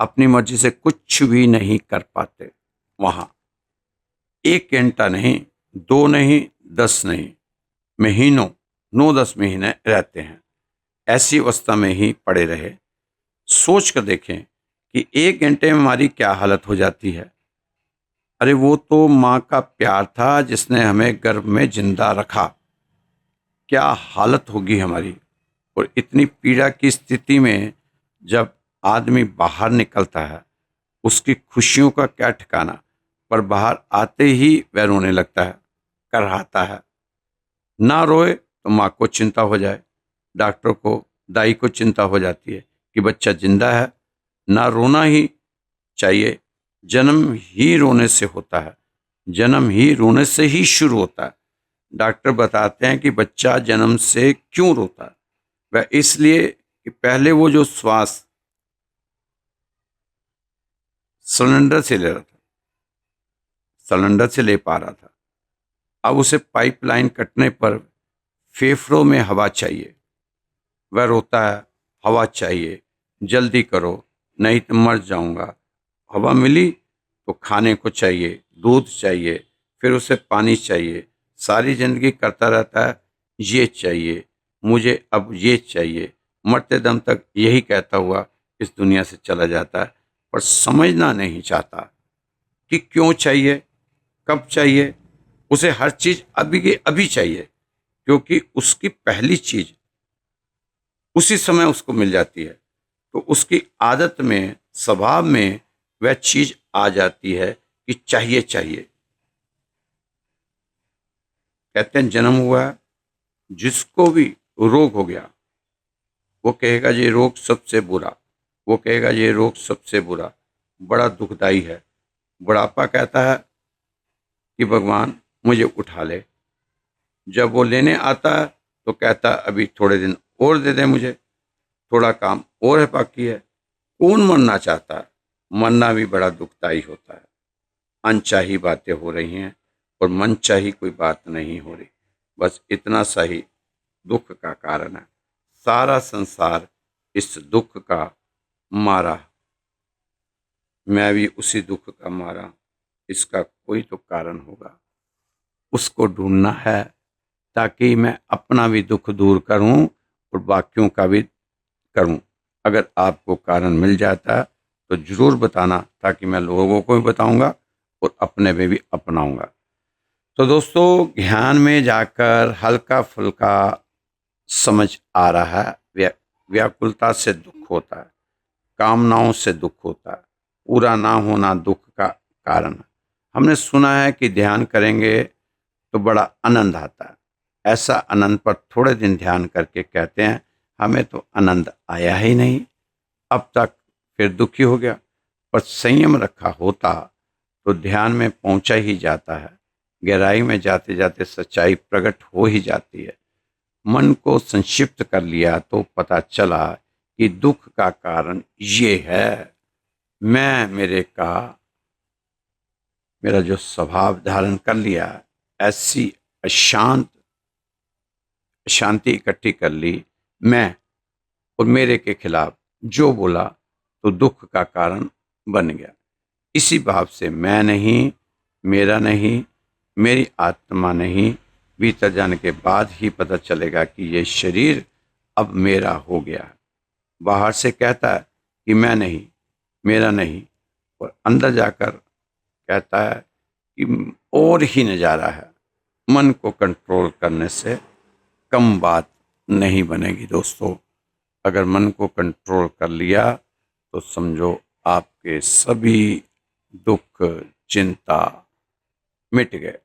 अपनी मर्जी से कुछ भी नहीं कर पाते। वहां 1 घंटा नहीं, 2 नहीं, 10 नहीं, महीनों, 9-10 महीने रहते हैं। ऐसी अवस्था में ही पड़े रहे। सोच कर देखें कि 1 घंटे में हमारी क्या हालत हो जाती है। अरे वो तो माँ का प्यार था जिसने हमें गर्भ में जिंदा रखा, क्या हालत होगी हमारी। और इतनी पीड़ा की स्थिति में जब आदमी बाहर निकलता है, उसकी खुशियों का क्या ठिकाना। पर बाहर आते ही वह रोने लगता है, कराहता है। ना रोए तो माँ को चिंता हो जाए, डॉक्टर को, दाई को चिंता हो जाती है कि बच्चा जिंदा है। ना रोना ही चाहिए, जन्म ही रोने से होता है, जन्म ही रोने से ही शुरू होता है। डॉक्टर बताते हैं कि बच्चा जन्म से क्यों रोता है, वह इसलिए कि पहले वो जो श्वास सिलेंडर से ले रहा था, सिलेंडर से ले पा रहा था, अब उसे पाइपलाइन कटने पर फेफड़ों में हवा चाहिए, वह रोता है, हवा चाहिए, जल्दी करो नहीं तो मर जाऊंगा। हवा मिली तो खाने को चाहिए, दूध चाहिए, फिर उसे पानी चाहिए। सारी जिंदगी करता रहता है, ये चाहिए मुझे, अब ये चाहिए। मरते दम तक यही कहता हुआ इस दुनिया से चला जाता है, पर समझना नहीं चाहता कि क्यों चाहिए, कब चाहिए। उसे हर चीज अभी के अभी चाहिए, क्योंकि उसकी पहली चीज उसी समय उसको मिल जाती है। तो उसकी आदत में, स्वभाव में वह चीज आ जाती है कि चाहिए चाहिए। कहते हैं जन्म हुआ है, जिसको भी रोग हो गया वो कहेगा ये रोग सबसे बुरा, वो कहेगा ये रोग सबसे बुरा, बड़ा दुखदाई है। बुढ़ापा कहता है कि भगवान मुझे उठा ले। जब वो लेने आता है तो कहता है अभी थोड़े दिन और दे दे मुझे, थोड़ा काम और है बाकी है। कौन मरना चाहता है? मरना भी बड़ा दुखदाई होता है। अनचाही बातें हो रही हैं और मनचाही कोई बात नहीं हो रही। बस इतना सा ही दुख का कारण है। सारा संसार इस दुख का मारा, मैं भी उसी दुख का मारा। इसका कोई तो कारण होगा, उसको ढूंढना है ताकि मैं अपना भी दुख दूर करूं और बाकियों का भी करूं। अगर आपको कारण मिल जाता है तो जरूर बताना, ताकि मैं लोगों को भी बताऊंगा और अपने में भी अपनाऊंगा। तो दोस्तों, ध्यान में जाकर हल्का फुल्का समझ आ रहा है, व्याकुलता से दुख होता है, कामनाओं से दुख होता है, पूरा ना होना दुख का कारण है। हमने सुना है कि ध्यान करेंगे तो बड़ा आनंद आता है। ऐसा आनंद पर थोड़े दिन ध्यान करके कहते हैं हमें तो आनंद आया ही नहीं, अब तक, फिर दुखी हो गया। पर संयम रखा होता तो ध्यान में पहुंचा ही जाता है। गहराई में जाते जाते सच्चाई प्रकट हो ही जाती है। मन को संक्षिप्त कर लिया तो पता चला कि दुख का कारण ये है, मैं मेरे का, मेरा जो स्वभाव धारण कर लिया, ऐसी अशांत शांति इकट्ठी कर ली, मैं और मेरे के खिलाफ जो बोला तो दुख का कारण बन गया। इसी भाव से मैं नहीं, मेरा नहीं, मेरी आत्मा नहीं, भीतर जाने के बाद ही पता चलेगा कि ये शरीर अब मेरा हो गया है। बाहर से कहता है कि मैं नहीं, मेरा नहीं, और अंदर जाकर कहता है कि और ही नज़ारा है। मन को कंट्रोल करने से कम बात नहीं बनेगी दोस्तों। अगर मन को कंट्रोल कर लिया तो समझो आपके सभी दुख, चिंता मिट गए।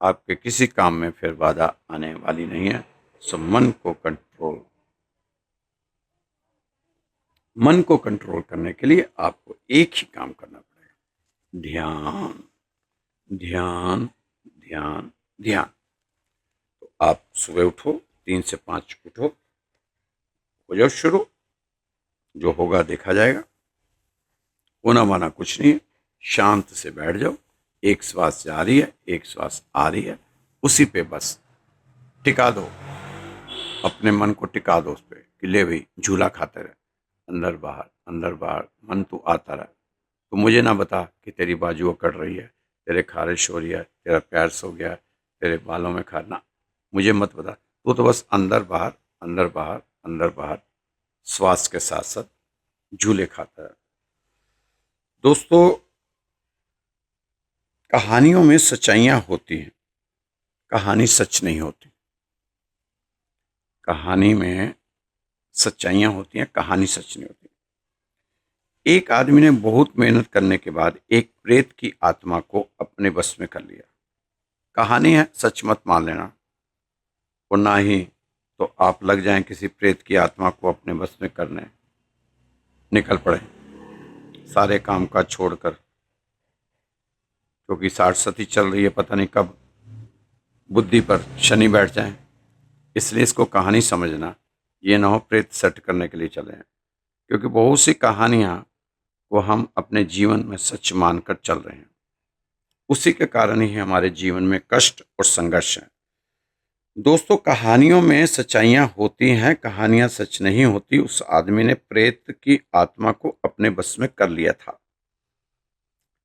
आपके किसी काम में फिर बाधा आने वाली नहीं है। सो मन को कंट्रोल करने के लिए आपको एक ही काम करना पड़ेगा, ध्यान, ध्यान, ध्यान, ध्यान। तो आप सुबह उठो, 3 से 5 उठो, हो जाओ शुरू, जो होगा देखा जाएगा। होना माना कुछ नहीं है, शांत से बैठ जाओ। एक श्वास जा रही है, एक श्वास आ रही है, उसी पे बस टिका दो, अपने मन को टिका दो उस पर कि ले भाई झूला खाते रहे, अंदर बाहर मन तू आता रहा। तो मुझे ना बता कि तेरी बाजू अकड़ रही है, तेरे खारिश हो रही है, तेरा पैर सो गया है, तेरे बालों में खाना, मुझे मत बता। तू तो बस अंदर बाहर, अंदर बाहर, अंदर बाहर, श्वास के साथ साथ झूले खाता है। दोस्तों, कहानियों में सच्चाइयाँ होती हैं, कहानी सच नहीं होती। कहानी में सच्चाइयाँ होती हैं, कहानी सच नहीं होती। एक आदमी ने बहुत मेहनत करने के बाद एक प्रेत की आत्मा को अपने बस में कर लिया। कहानी है, सच मत मान लेना, और ना ही तो आप लग जाएं किसी प्रेत की आत्मा को अपने बस में करने, निकल पड़े सारे काम काज छोड़कर, क्योंकि 60 चल रही है, पता नहीं कब बुद्धि पर शनि बैठ जाए। इसलिए इसको कहानी समझना, ये ना हो प्रेत सेट करने के लिए चले हैं। क्योंकि बहुत सी कहानियाँ को हम अपने जीवन में सच मानकर चल रहे हैं, उसी के कारण ही हमारे जीवन में कष्ट और संघर्ष है। दोस्तों, कहानियों में सच्चाइयाँ होती हैं, कहानियाँ सच नहीं होती। उस आदमी ने प्रेत की आत्मा को अपने बस में कर लिया था,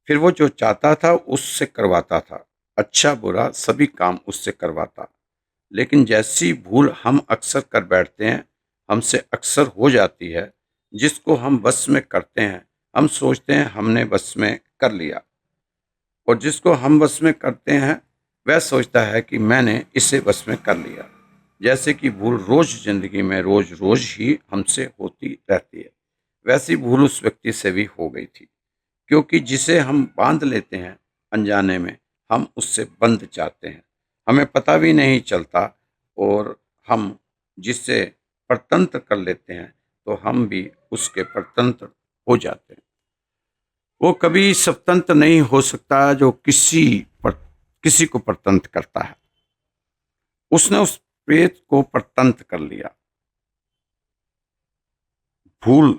फिर वो जो चाहता था उससे करवाता था, अच्छा बुरा सभी काम उससे करवाता। लेकिन जैसी भूल हम अक्सर कर बैठते हैं, हमसे अक्सर हो जाती है, जिसको हम बस में करते हैं, हम सोचते हैं हमने बस में कर लिया, और जिसको हम बस में करते हैं वह सोचता है कि मैंने इसे बस में कर लिया। जैसे कि भूल रोज जिंदगी में रोज रोज ही हमसे होती रहती है, वैसी भूल उस व्यक्ति से भी हो गई थी। क्योंकि जिसे हम बांध लेते हैं अनजाने में, हम उससे बंध जाते हैं, हमें पता भी नहीं चलता। और हम जिससे परतंत्र कर लेते हैं तो हम भी उसके परतंत्र हो जाते हैं। वो कभी स्वतंत्र नहीं हो सकता जो किसी को परतंत्र करता है। उसने उस प्रेत को परतंत्र कर लिया। भूल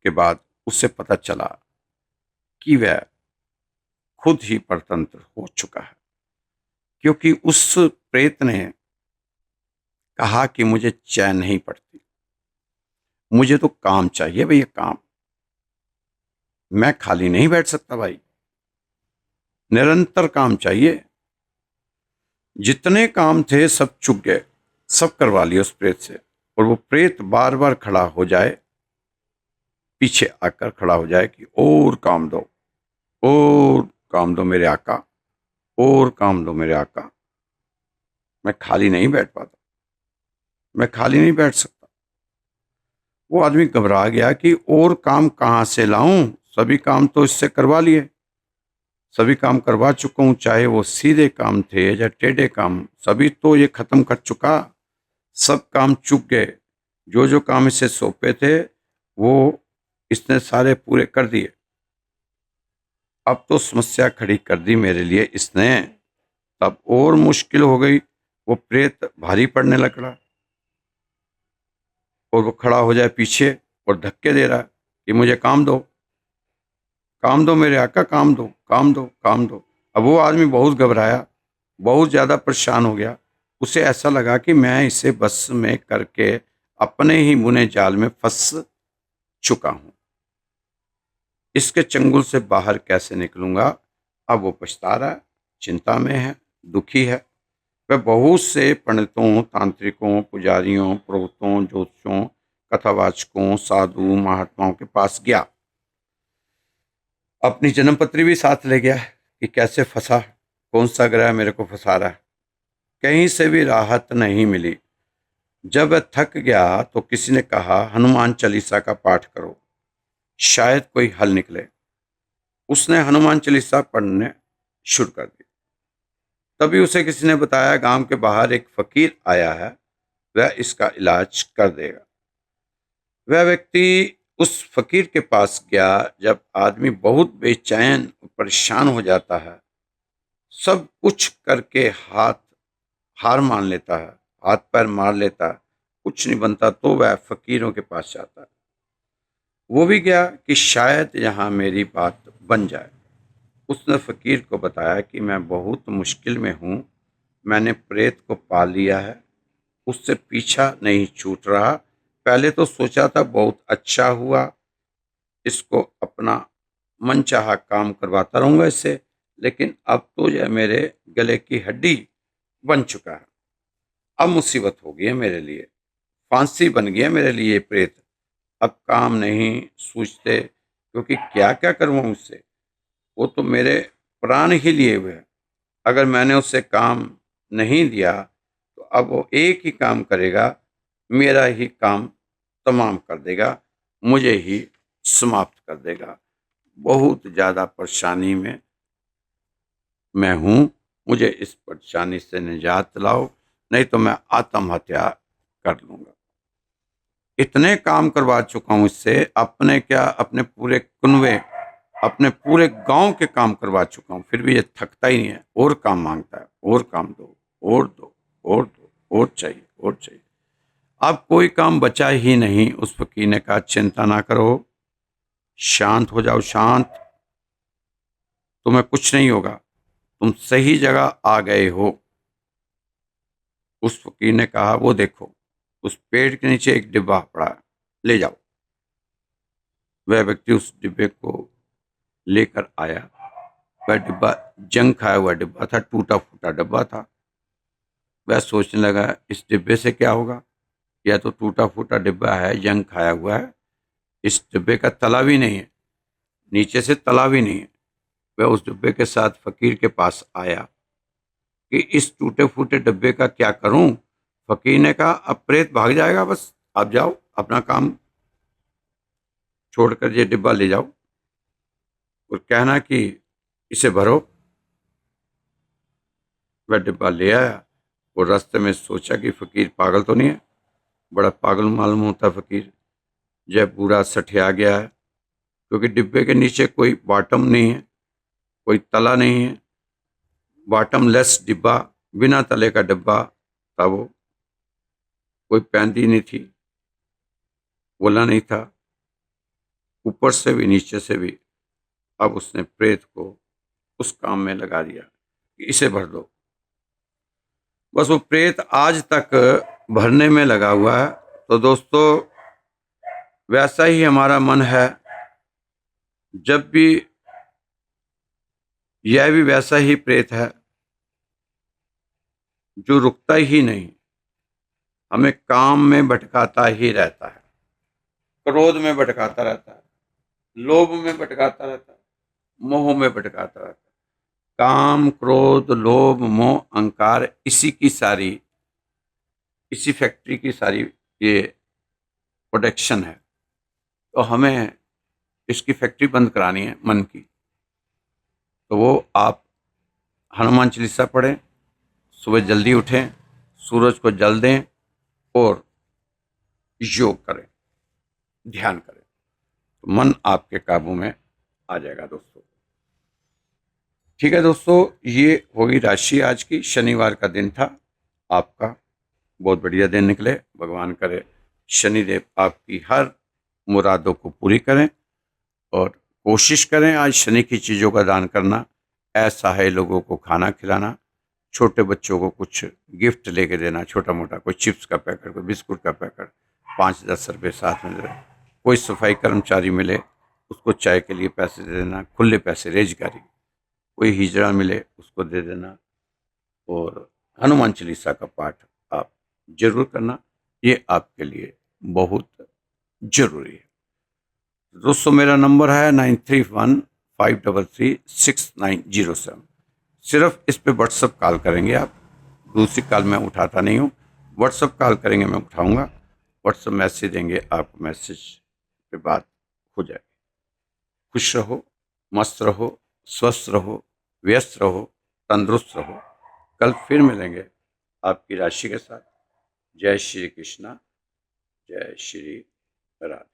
के बाद उसे पता चला कि वह खुद ही परतंत्र हो चुका है, क्योंकि उस प्रेत ने कहा कि मुझे चैन नहीं पड़ती, मुझे तो काम चाहिए भैया, काम। मैं खाली नहीं बैठ सकता भाई, निरंतर काम चाहिए। जितने काम थे सब चुक गए, सब करवा लिया उस प्रेत से। और वो प्रेत बार बार खड़ा हो जाए, पीछे आकर खड़ा हो जाए कि और काम दो, और काम दो मेरे आका, और काम दो मेरे आका। मैं खाली नहीं बैठ पाता, मैं खाली नहीं बैठ सकता। वो आदमी घबरा गया कि और काम कहाँ से लाऊं, सभी काम तो इससे करवा लिए, सभी काम करवा चुका हूं, चाहे वो सीधे काम थे या टेढ़े काम, सभी तो ये खत्म कर चुका, सब काम चुक गए। जो जो काम इसे सौंपे थे वो इसने सारे पूरे कर दिए। अब तो समस्या खड़ी कर दी मेरे लिए इसने, तब और मुश्किल हो गई। वो प्रेत भारी पड़ने लगा और वो खड़ा हो जाए पीछे और धक्के दे रहा है कि मुझे काम दो, काम दो मेरे आका, काम दो, काम दो, काम दो। अब वो आदमी बहुत घबराया, बहुत ज़्यादा परेशान हो गया। उसे ऐसा लगा कि मैं इसे बस में करके अपने ही बुने जाल में फंस चुका हूं, इसके चंगुल से बाहर कैसे निकलूंगा। अब वो पछता रहा है, चिंता में है, दुखी है। वह बहुत से पंडितों, तांत्रिकों, पुजारियों, पुरोहितों, ज्योतिषों, कथावाचकों, साधु महात्माओं के पास गया। अपनी जन्मपत्री भी साथ ले गया कि कैसे फंसा, कौन सा ग्रह मेरे को फंसा रहा है। कहीं से भी राहत नहीं मिली। जब वह थक गया तो किसी ने कहा हनुमान चालीसा का पाठ करो, शायद कोई हल निकले। उसने हनुमान चालीसा पढ़ने शुरू कर दी। तभी उसे किसी ने बताया गांव के बाहर एक फकीर आया है, वह इसका इलाज कर देगा। वह व्यक्ति उस फकीर के पास गया। जब आदमी बहुत बेचैन परेशान हो जाता है, सब कुछ करके हार मान लेता है, हाथ पैर मार लेता है, कुछ नहीं बनता, तो वह फकीरों के पास जाता है। वो भी गया कि शायद यहाँ मेरी बात बन जाए। उसने फकीर को बताया कि मैं बहुत मुश्किल में हूँ, मैंने प्रेत को पा लिया है, उससे पीछा नहीं छूट रहा। पहले तो सोचा था बहुत अच्छा हुआ, इसको अपना मनचाहा काम करवाता रहूंगा इससे, लेकिन अब तो यह मेरे गले की हड्डी बन चुका है। अब मुसीबत हो गई है मेरे लिए, फांसी बन गया मेरे लिए ये प्रेत। अब काम नहीं सूझते, क्योंकि क्या क्या करवाऊं उससे, वो तो मेरे प्राण ही लिए हुए है। अगर मैंने उससे काम नहीं दिया तो अब वो एक ही काम करेगा, मेरा ही काम तमाम कर देगा, मुझे ही समाप्त कर देगा। बहुत ज़्यादा परेशानी में मैं हूँ, मुझे इस परेशानी से निजात दिलाओ, नहीं तो मैं आत्महत्या कर लूँगा। इतने काम करवा चुका हूँ इससे, अपने क्या अपने पूरे कुनबे, अपने पूरे गांव के काम करवा चुका हूँ, फिर भी ये थकता ही नहीं है, और काम मांगता है, और काम दो, और दो, और दो, और चाहिए, और चाहिए। अब कोई काम बचा ही नहीं। उस फकीर ने कहा चिंता ना करो, शांत हो जाओ, शांत, तुम्हें कुछ नहीं होगा, तुम सही जगह आ गए हो। उस फकीर ने कहा वो देखो, उस पेड़ के नीचे एक डिब्बा पड़ा है, ले जाओ। वह व्यक्ति उस डिब्बे को लेकर आया। वह डिब्बा जंग खाया हुआ डिब्बा था, टूटा फूटा डिब्बा था। वह सोचने लगा इस डिब्बे से क्या होगा, या तो टूटा फूटा डिब्बा है, जंग खाया हुआ है, इस डिब्बे का तला भी नहीं है, नीचे से तला भी नहीं है। वह उस डिब्बे के साथ फकीर के पास आया कि इस टूटे फूटे डिब्बे का क्या करूं। फकीर ने कहा अब प्रेत भाग जाएगा, बस आप जाओ अपना काम छोड़कर ये डिब्बा ले जाओ और कहना कि इसे भरो। वह डिब्बा ले आया और रास्ते में सोचा कि फकीर पागल तो नहीं है, बड़ा पागल मालूम होता फकीर, जब बूढ़ा सठिया गया है, क्योंकि डिब्बे के नीचे कोई बॉटम नहीं है, कोई तला नहीं है, बॉटम लेस डिब्बा, बिना तले का डिब्बा था वो, कोई पैंदी नहीं थी, बोला नहीं था। ऊपर से भी नीचे से भी। अब उसने प्रेत को उस काम में लगा दिया कि इसे भर दो। बस वो प्रेत आज तक भरने में लगा हुआ है। तो दोस्तों, वैसा ही हमारा मन है, जब भी यह भी वैसा ही प्रेत है जो रुकता ही नहीं, हमें काम में भटकाता ही रहता है, क्रोध में भटकाता रहता है, लोभ में भटकाता रहता है, मोह में भटकाता रहता है। काम, क्रोध, लोभ, मोह, अहंकार, इसी फैक्ट्री की सारी ये प्रोडक्शन है। तो हमें इसकी फैक्ट्री बंद करानी है मन की। तो वो आप हनुमान चालीसा पढ़ें, सुबह जल्दी उठें, सूरज को जल दें और योग करें, ध्यान करें, तो मन आपके काबू में आ जाएगा दोस्तों। ठीक है दोस्तों, ये होगी राशि आज की। शनिवार का दिन था आपका, बहुत बढ़िया दिन निकले। भगवान करे शनिदेव आपकी हर मुरादों को पूरी करें, और कोशिश करें आज शनि की चीज़ों का दान करना। ऐसा है, लोगों को खाना खिलाना, छोटे बच्चों को कुछ गिफ्ट लेके देना, छोटा मोटा, कोई चिप्स का पैकेट, कोई बिस्कुट का पैकेट, 5-10 रुपये साथ में दे। कोई सफाई कर्मचारी मिले उसको चाय के लिए पैसे दे देना, खुले पैसे, रेजगारी। कोई हिजड़ा मिले उसको दे देना। और हनुमान चालीसा का पाठ आप जरूर करना, ये आपके लिए बहुत जरूरी है दोस्तों। मेरा नंबर है 9315336907। सिर्फ इस पे व्हाट्सअप कॉल करेंगे आप, दूसरी कॉल मैं उठाता नहीं हूँ। व्हाट्सअप कॉल करेंगे, मैं उठाऊंगा। व्हाट्सअप मैसेज देंगे, आपको मैसेज पे बात हो जाएगी। खुश रहो, मस्त रहो, स्वस्थ रहो, व्यस्त रहो, तंदुरुस्त रहो। कल फिर मिलेंगे आपकी राशि के साथ। जय श्री कृष्णा, जय श्री राधे।